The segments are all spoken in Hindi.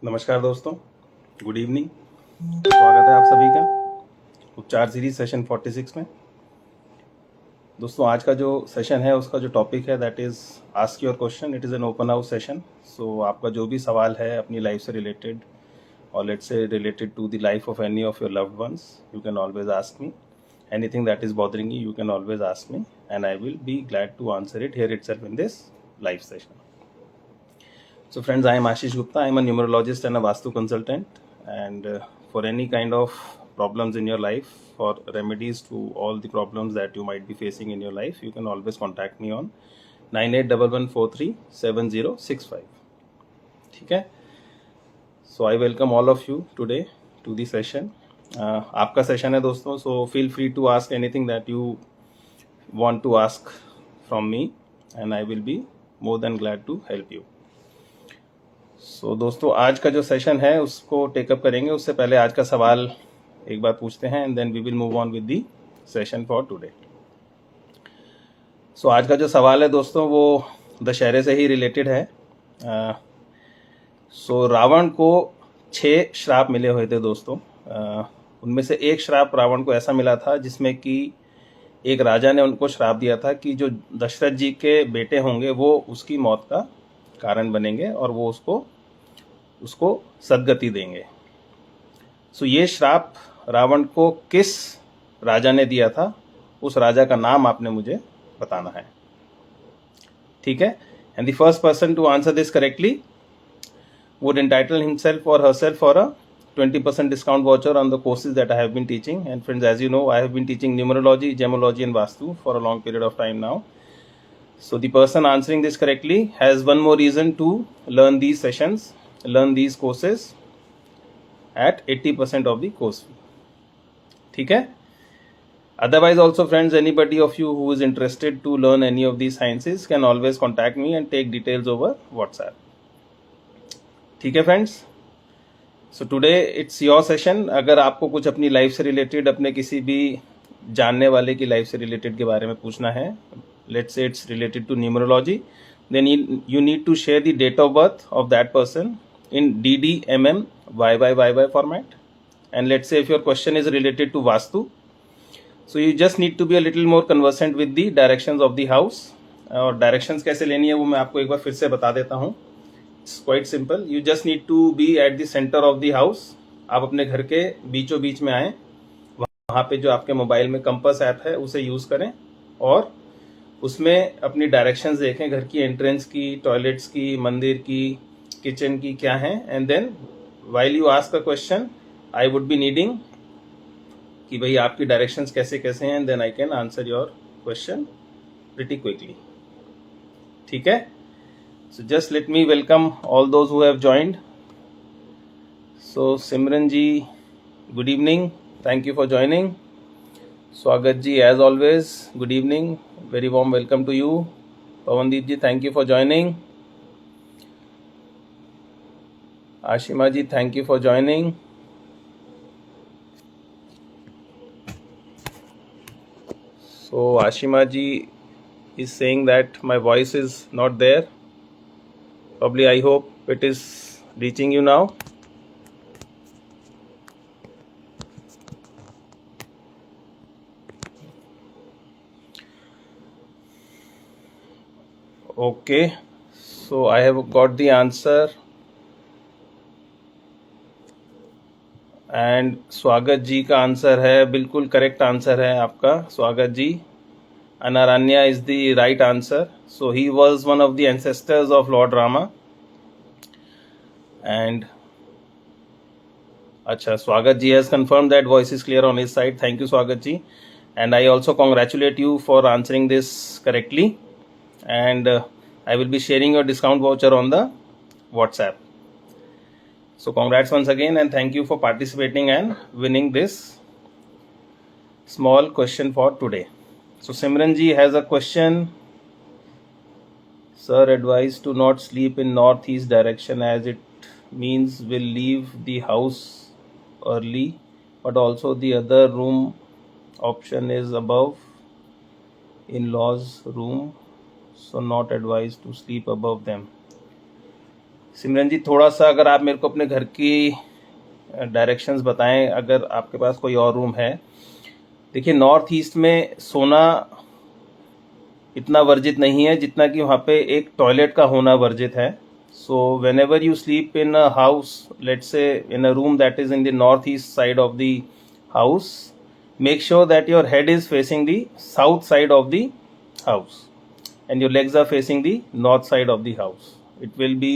नमस्कार दोस्तों, गुड इवनिंग। स्वागत है आप सभी का उपचार सीरीज सेशन 46 में। दोस्तों, आज का जो सेशन है उसका जो टॉपिक है that is ask your question. It is an open house session. So आपका जो भी सवाल है अपनी लाइफ से रिलेटेड और let's say related to the life of any of your loved ones, you can always ask me. Anything that is bothering you can always ask me and I will be glad to answer it here itself in this live session. So friends, I am Ashish Gupta. I am a numerologist and a Vastu consultant, and for any kind of problems in your life, for remedies to all the problems that you might be facing in your life, you can always contact me on 9811437065. ठीक है? So I welcome all of you today to the session. आपका सेशन है दोस्तों, so feel free to ask anything that you want to ask from me and I will be more than glad to help you. सो दोस्तों, आज का जो सेशन है उसको टेकअप करेंगे। उससे पहले आज का सवाल एक बार पूछते हैं and then we will move on with the session for today. So आज का जो सवाल है दोस्तों वो दशहरे से ही रिलेटेड है। सो रावण को 6 श्राप मिले हुए थे दोस्तों। उनमें से एक श्राप रावण को ऐसा मिला था जिसमें कि एक राजा ने उनको श्राप दिया था कि जो दशरथ जी के बेटे होंगे वो उसकी मौत का कारण बनेंगे और वो उसको सदगति देंगे। सो ये श्राप रावण को किस राजा ने दिया था, उस राजा का नाम आपने मुझे बताना है। ठीक है? And the first person to answer this correctly would entitle himself or herself for a 20% discount voucher on the courses that I have been teaching. And friends, as you know, I have been teaching numerology, gemology and Vastu for a long period of time now. So the person answering this correctly has one more reason to learn these sessions, learn these courses at 80% of the course fee. ठीक है? Otherwise also friends, anybody of you who is interested to learn any of these sciences can always contact me and take details over WhatsApp. ठीक है friends? So today it's your session. अगर आपको कुछ अपनी लाइफ से रिलेटेड, अपने किसी भी जानने वाले की लाइफ से रिलेटेड के बारे में पूछना है, let's say it's related to numerology, then you need to share the date of birth of that person in DD, MM, YY format. And let's say if your question is related to Vastu, so you just need to be a little more conversant with the directions of the house. और directions कैसे लेनी है वो मैं आपको एक बार फिर से बता देता हूँ। It's quite simple. You just need to be at the center of the house. आप अपने घर के बीचों बीच में आएँ। वहाँ पे जो आपके मोबाइल में कंपास ऐप है उसे यूज़ करें और उसमें अपनी डायरेक्शंस देखें, घर की एंट्रेंस की, टॉयलेट्स की, मंदिर की, किचन की क्या हैं। And then while you ask a question I would be needing कि भाई आपकी डायरेक्शंस कैसे कैसे हैं, then I can answer your question pretty quickly. ठीक है? So just let me welcome all those who have joined. So Simran ji, good evening, thank you for joining. स्वागत जी, as always, good evening, very warm welcome to you. Pawandeep ji, thank you for joining. Ashima ji, thank you for joining. So Ashima ji is saying that my voice is not there. Probably I hope it is reaching you now. Okay, so I have got the answer and स्वागत जी का आंसर है, बिल्कुल करेक्ट आंसर है आपका स्वागत जी। Anaranya is the right answer. So he was one of the ancestors of Lord Rama. And अच्छा, स्वागत जी has confirmed that voice is clear on his side. Thank you स्वागत जी. And I also congratulate you for answering this correctly. And I will be sharing your discount voucher on the WhatsApp. So congrats once again and thank you for participating and winning this small question for today. So Simran ji has a question. Sir, advised to not sleep in northeast direction as it means will leave the house early, but also the other room option is above in-laws room, so not advised to sleep above them. सिमरन जी थोड़ा सा अगर आप मेरे को अपने घर की डायरेक्शंस बताएं, अगर आपके पास कोई और रूम है। देखिए नॉर्थ ईस्ट में सोना इतना वर्जित नहीं है जितना कि वहाँ पे एक टॉयलेट का होना वर्जित है। So when ever you sleep in a house, let's say in a room that is in the north east side of the house, make sure that your head is facing the south side of the house and your legs are facing the north side of the house. It will be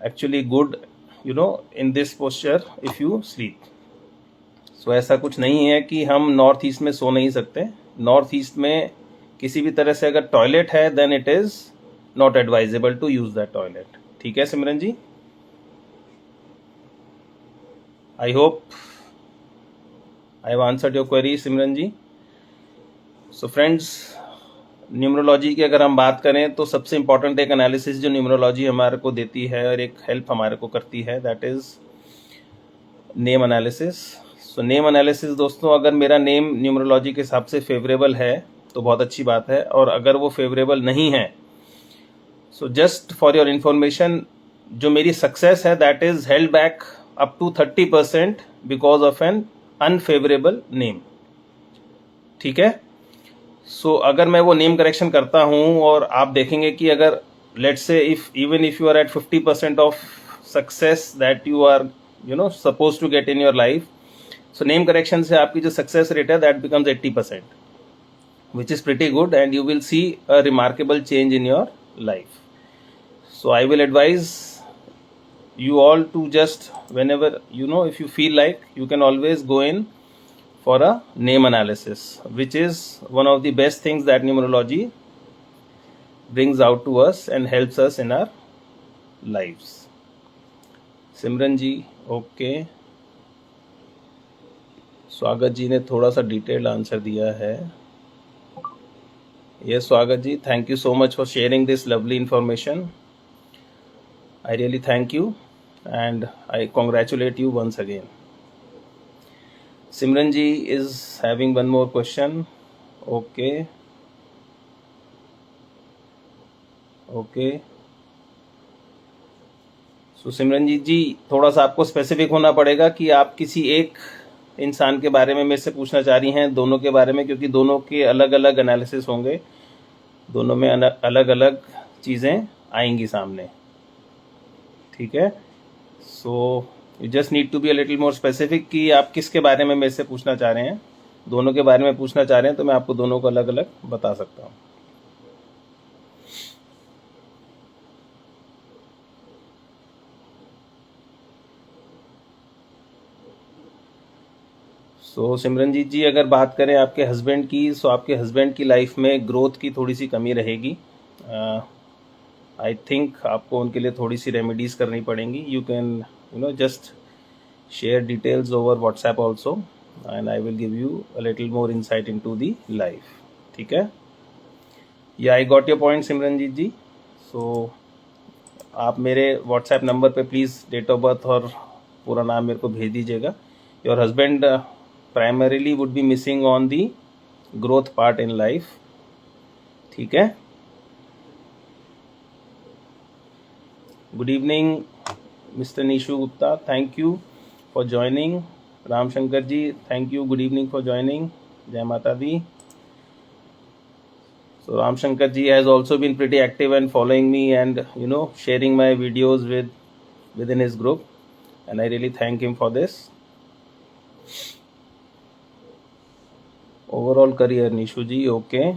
actually good, in this posture if you sleep. So ऐसा कुछ नहीं है कि हम नॉर्थ ईस्ट में सो नहीं सकते। नॉर्थ ईस्ट में किसी भी तरह से अगर टॉयलेट है then it is not advisable to use that toilet. ठीक है Simran ji, I hope I have answered your query, Simran ji. So friends, numerology की अगर हम बात करें तो सबसे इम्पॉर्टेंट एक एनालिसिस जो न्यूमरोलॉजी हमारे को देती है और एक हेल्प हमारे को करती है, that is name analysis. So name analysis दोस्तों, अगर मेरा नेम न्यूमरोलॉजी के हिसाब से फेवरेबल है तो बहुत अच्छी बात है, और अगर वो फेवरेबल नहीं है, so just for your information, जो मेरी सक्सेस है that is held back up to 30% because of an unfavourable name. ठीक है, सो अगर मैं वो नेम करेक्शन करता हूं और आप देखेंगे कि अगर let's say if even if you are at 50% of success that you are suppose to get in your life, so name correction से आपकी जो सक्सेस रेट है that becomes 80%, which is pretty good and you will see a remarkable change in your life. So I will advise you all to just whenever if you feel like, you can always go in for a name analysis, which is one of the best things that numerology brings out to us and helps us in our lives. Simran ji okay, Swagat ji ने थोड़ा सा डिटेल्ड आंसर दिया है। ये स्वागत जी, thank you so much for sharing this lovely information. I really thank you and I congratulate you once again. Simran ji is having one more question. Okay. So सिमरन जी थोड़ा सा आपको स्पेसिफिक होना पड़ेगा कि आप किसी एक इंसान के बारे में मेरे से पूछना चाह रही हैं, दोनों के बारे में, क्योंकि दोनों के अलग अलग एनालिसिस होंगे, दोनों में अलग अलग चीज़ें आएंगी सामने। ठीक है, so you just need to be a little more specific कि आप किसके बारे में मेरे से पूछना चाह रहे हैं। दोनों के बारे में पूछना चाह रहे हैं तो मैं आपको दोनों को अलग अलग बता सकता हूँ। सो सिमरन जी अगर बात करें आपके हस्बैंड की, सो आपके हस्बैंड की लाइफ में ग्रोथ की थोड़ी सी कमी रहेगी। आई थिंक आपको उनके लिए थोड़ी सी रेमेडीज करनी पड़ेंगी। You can just share details over WhatsApp also and I will give you a little more insight into the life. ठीक है, या आई गॉट योर पॉइंट सिमरन जी। सो आप मेरे व्हाट्सएप नंबर पे प्लीज़ डेट ऑफ बर्थ और पूरा नाम मेरे को भेज दीजिएगा। Your husband primarily would be missing on the growth part in life. ठीक है, good evening mister Nishu Gupta, thank you for joining. Ramshankar ji thank you, good evening for joining, जय माता दी। So Ramshankar ji has also been pretty active and following me and sharing my videos within his group, and I really thank him for this. Overall career Nishu ji, okay.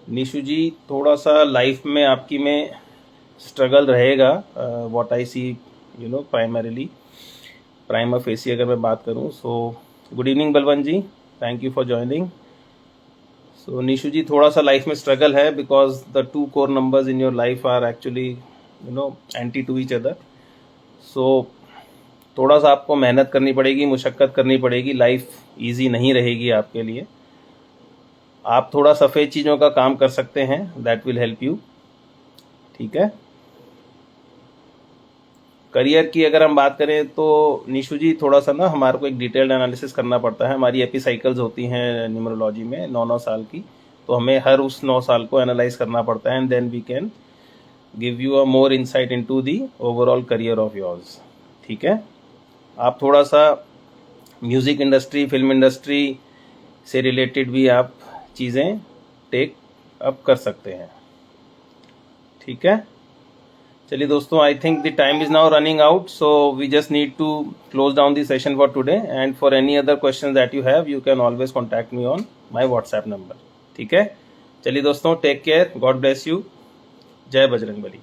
Nishu ji थोड़ा सा लाइफ में आपकी में स्ट्रगल रहेगा, what I see primarily prima facie अगर मैं बात करूं। So good evening Balwant ji, thank you for joining. So Nishu ji थोड़ा सा लाइफ में स्ट्रगल है because the two core numbers in your life are actually anti to each other. So थोड़ा सा आपको मेहनत करनी पड़ेगी, मुशक्क़त करनी पड़ेगी, लाइफ ईजी नहीं रहेगी आपके लिए। आप थोड़ा सफ़ेद चीज़ों का काम कर सकते हैं, दैट विल हेल्प यू। ठीक है, करियर की अगर हम बात करें तो निशु जी थोड़ा सा ना हमारे को एक डिटेल्ड एनालिसिस करना पड़ता है। हमारी एपी साइकिल्स होती हैं न्यूमरोलॉजी में 9 साल की, तो हमें हर उस 9 साल को एनालाइज करना पड़ता है and then we can give you a more insight into the overall career of yours. ठीक है, आप थोड़ा सा म्यूज़िक इंडस्ट्री, फिल्म इंडस्ट्री से रिलेटेड भी आप चीज़ें टेक अप कर सकते हैं। ठीक है, चलिए दोस्तों, I think the time is now running out, so we just need to close down the session for today and for any other question that you have you can always contact me on my WhatsApp number. ठीक है, चलिए दोस्तों, take care, God bless you, जय बजरंगबली।